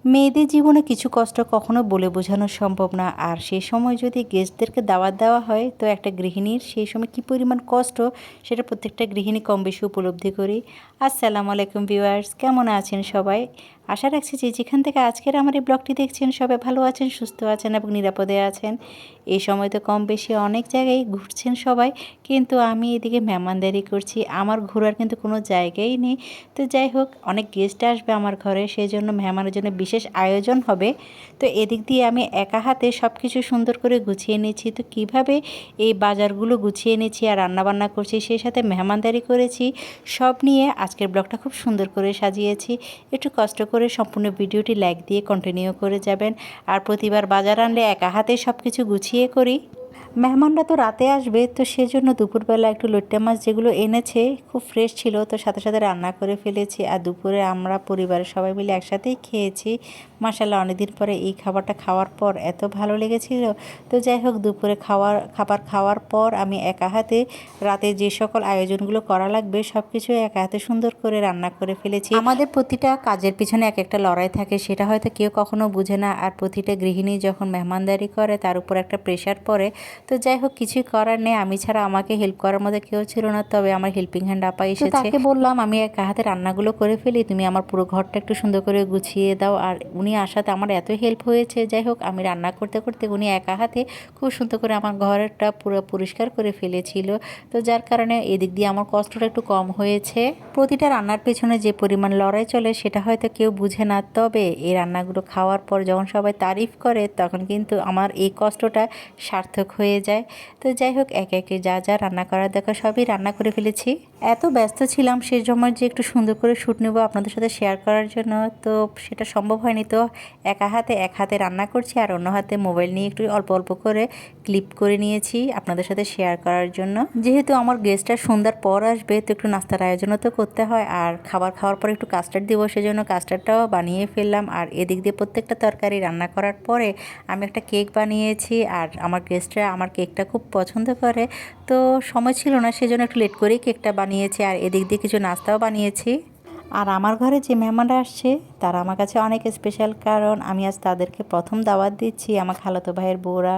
মেয়েদের জীবনে কিছু কষ্ট কখনো বলে বোঝানো সম্ভব না। আর সেই সময় যদি গেস্টদেরকে দাওয়াত দেওয়া হয় তো একটা গৃহিণীর সেই সময় কী পরিমাণ কষ্ট সেটা প্রত্যেকটা গৃহিণী কম বেশি উপলব্ধি করি। আসসালামু আলাইকুম ভিউয়ার্স, কেমন আছেন সবাই? আশা রাখছি যে যেখান থেকে আজকের আমার এই ব্লগটি দেখছেন সবাই ভালো আছেন, সুস্থ আছেন এবং নিরাপদে আছেন। এই সময় তো কম বেশি অনেক জায়গায় ঘুরছেন সবাই, কিন্তু আমি এদিকে মেহমানদারি করছি। আমার ঘোরার কিন্তু কোনো জায়গাই নেই। তো যাই হোক, অনেক গেস্ট আসবে আমার ঘরে, সেই জন্য মেহমানের জন্য বিশেষ আয়োজন হবে। তো এদিক দিয়ে আমি একা হাতে সব কিছু সুন্দর করে গুছিয়ে নিয়েছি। তো কিভাবে এই বাজারগুলো গুছিয়ে নিয়েছি আর রান্নাবান্না করছি, সেই সাথে মেহমানদারি করেছি, সব নিয়ে আজকের ব্লগটা খুব সুন্দর করে সাজিয়েছি। একটু কষ্ট করে সম্পূর্ণ ভিডিওটি লাইক দিয়ে কন্টিনিউ করে যাবেন। আর প্রতিবার বাজার আনলে একা হাতে সব কিছু গুছিয়ে করি। মেহমানরা তো রাতে আসবে, তো সেজন্য দুপুরবেলা একটু লইট্টা মাছ যেগুলো এনেছে খুব ফ্রেশ ছিল, তো সাথে সাথে রান্না করে ফেলেছি। আর দুপুরে আমরা পরিবারের সবাই মিলে একসাথেই খেয়েছি। মাশাআল্লাহ, অনেকদিন পরে এই খাবারটা খাওয়ার পর এত ভালো লেগেছিল। তো যাই হোক, দুপুরে খাবার খাওয়ার পর আমি একা হাতে রাতে যে সকল আয়োজনগুলো করা লাগবে সব কিছু একা হাতে সুন্দর করে রান্না করে ফেলেছি। আমাদের প্রতিটা কাজের পিছনে এক একটা লড়াই থাকে, সেটা হয়তো কেউ কখনো বুঝে না। আর প্রতিটা গৃহিণী যখন মেহমানদারি করে তার উপর একটা প্রেশার পড়ে। তো যাই হোক, কিছুই করার নেই, আমি ছাড়া আমাকে হেল্প করার মধ্যে কেউ ছিল না। তবে আমার হেল্পিং হ্যান্ড আপা এসেছে, তাকে বললাম আমি একা হাতে রান্নাগুলো করে ফেলি, তুমি আমার পুরো ঘরটা একটু সুন্দর করে গুছিয়ে দাও। আর উনি আসাতে আমার এত হেল্প হয়েছে। যাই হোক, আমি রান্না করতে করতে উনি একা হাতে খুব সুন্দর করে আমার ঘরটা পুরো পরিষ্কার করে ফেলেছিল। তো যার কারণে এদিক দিয়ে আমার কষ্টটা একটু কম হয়েছে। প্রতিটা রান্নার পেছনে যে পরিমাণ লড়াই চলে সেটা হয়তো কেউ বুঝে না। তবে এই রান্নাগুলো খাওয়ার পর যখন সবাই তারিফ করে তখন কিন্তু আমার এই কষ্টটা সার্থক হয়ে যায়। তো যাই হোক, একে একে যা যা রান্না করার দেখা সবই রান্না করে ফেলেছি। এত ব্যস্ত ছিলাম সে সময় যে একটু সুন্দর করে শ্যুট নেব আপনাদের সাথে শেয়ার করার জন্য, তো সেটা সম্ভব হয়নি। তো এক হাতে রান্না করছি আর অন্য হাতে মোবাইল নিয়ে একটু অল্প অল্প করে ক্লিপ করে নিয়েছি আপনাদের সাথে শেয়ার করার জন্য। যেহেতু আমার গেস্টরা সন্ধ্যার পর আসবে, তো একটু নাস্তার আয়োজনও তো করতে হয়। আর খাবার খাওয়ার পর একটু কাস্টার্ড দিব, সেজন্য কাস্টার্ডটাও বানিয়ে ফেললাম। আর এদিক দিয়ে প্রত্যেকটা তরকারি রান্না করার পরে আমি একটা কেক বানিয়েছি। আর আমার গেস্টরা আমার কেকটা খুব পছন্দ করে, তো সময় ছিল না, সেজন্য একটু লেট করেই কেকটা বানিয়েছি। আর এদিক দিয়ে কিছু নাস্তাও বানিয়েছি। আর আমার ঘরে যে মেহমানরা আসছে তারা আমার কাছে অনেক স্পেশাল, কারণ আমি আজ তাদেরকে প্রথম দাওয়াত দিচ্ছি। আমার খালাতো ভাইয়ের বউরা,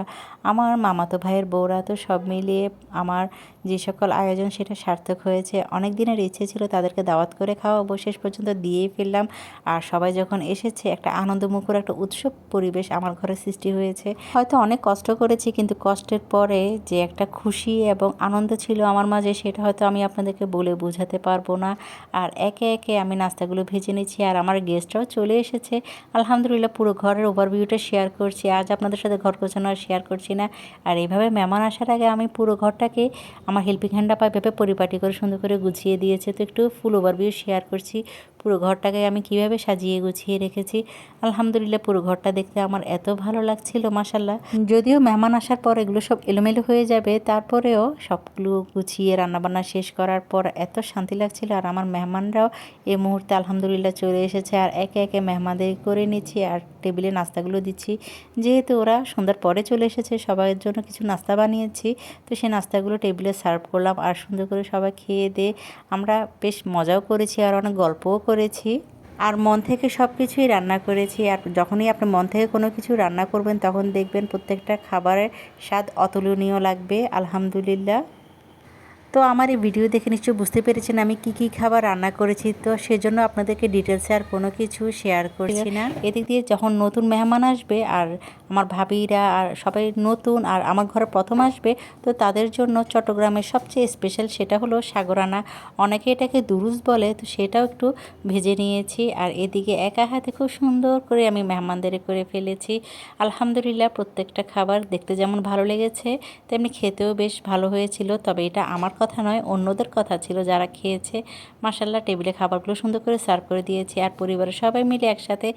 আমার মামাতো ভাইয়ের বউরা, তো সব মিলিয়ে আমার যে সকল আয়োজন সেটা সার্থক হয়েছে। অনেক দিনের ইচ্ছে ছিল তাদেরকে দাওয়াত করে খাওয়াবো, শেষ পর্যন্ত দিয়েই ফেললাম। আর সবাই যখন এসেছে একটা আনন্দমুখর একটা উৎসব পরিবেশ আমার ঘরে সৃষ্টি হয়েছে। হয়তো অনেক কষ্ট করেছি, কিন্তু কষ্টের পরে যে একটা খুশি এবং আনন্দ ছিল আমার মাঝে সেটা হয়তো আমি আপনাদেরকে বলে বোঝাতে পারবো না। আর একে একে আমি নাস্তাগুলো ভেজে নিচ্ছি আর আমার গেস্টরাও চলে এসেছে। আলহামদুলিল্লাহ, পুরো ঘরের ওভারভিউটা শেয়ার করছি। আজ আপনাদের সাথে ঘর গোছানো আর শেয়ার করছি না। আর এইভাবে মেহমান আসার আগে আমি পুরো ঘরটাকে আমার হেল্পিং হ্যান্ডটা এভাবে পরিপাটি করে সুন্দর করে গুছিয়ে দিয়েছে। তো একটু ফুল ওভারভিউ শেয়ার করছি পুরো ঘরটাকে আমি কিভাবে সাজিয়ে গুছিয়ে রেখেছি। আলহামদুলিল্লাহ, পুরো ঘরটা দেখতে আমার এত ভালো লাগছিল মাশাল্লাহ। যদিও মেহমান আসার পর এগুলো সব এলোমেলো হয়ে যাবে, তারপরেও সবগুলো গুছিয়ে রান্নাবান্না শেষ করার পর এত শান্তি লাগছিল। আর আমার মেহমানরাও এই মুহূর্তে আলহামদুলিল্লাহ চলে এসেছে। আর একে একে মেহমানদের করে নিচ্ছি আর টেবিলে নাস্তাগুলো দিচ্ছি। যেহেতু ওরা সন্ধ্যার পরে চলে এসেছে, সবার জন্য কিছু নাস্তা বানিয়েছি, তো সেই নাস্তাগুলো টেবিলে সার্ভ করলাম। আর সুন্দর করে সবাই খেয়ে দিয়ে আমরা বেশ মজাও করেছি আর অনেক গল্পও করেছি। আর মন থেকে সব কিছুই রান্না করেছি। আর যখনই আপনি মন থেকে কোনো কিছু রান্না করবেন তখন দেখবেন প্রত্যেকটা খাবারের স্বাদ অতুলনীয় লাগবে আলহামদুলিল্লাহ। তো আমার এই ভিডিও দেখে নিশ্চয়ই বুঝতে পেরেছেন আমি কি কি খাবার রান্না করেছি, তো সেজন্য আপনাদেরকে ডিটেলসে আর কোনো কিছু শেয়ার করছি না। এদিক দিয়ে যখন নতুন মেহমান আসবে আর আমার ভাবিরা আর সবাই নতুন আর আমার ঘরে প্রথম আসবে, তো তাদের জন্য চট্টগ্রামের সবচেয়ে স্পেশাল সেটা হলো সাগরানা। অনেকে এটাকে দুরুস বলে, তো সেটাও একটু ভেজে নিয়েছি। আর এদিকে একা হাতে খুব সুন্দর করে আমি মেহমানদারি করে ফেলেছি। আলহামদুলিল্লাহ, প্রত্যেকটা খাবার দেখতে যেমন ভালো লেগেছে তেমনি খেতেও বেশ ভালো হয়েছিল। তবে এটা আমার কথা নয়, অন্যদের কথা ছিল যারা খেয়েছে। মাশাল্লাহ, টেবিলে খাবারগুলো সুন্দর করে সার্ভ করে দিয়েছি। আর পরিবারের সবাই মিলে একসাথে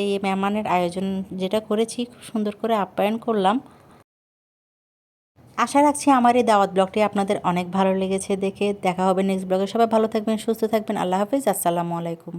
এই মেহমানের আয়োজন যেটা করেছি খুব সুন্দর করে আপ্যায়ন করলাম। আশা রাখছি আমার এই দাওয়াত ব্লগটি আপনাদের অনেক ভালো লেগেছে দেখে। দেখা হবে নেক্সট ব্লগে। সবাই ভালো থাকবেন, সুস্থ থাকবেন। আল্লাহ হাফিজ, আসসালামু আলাইকুম।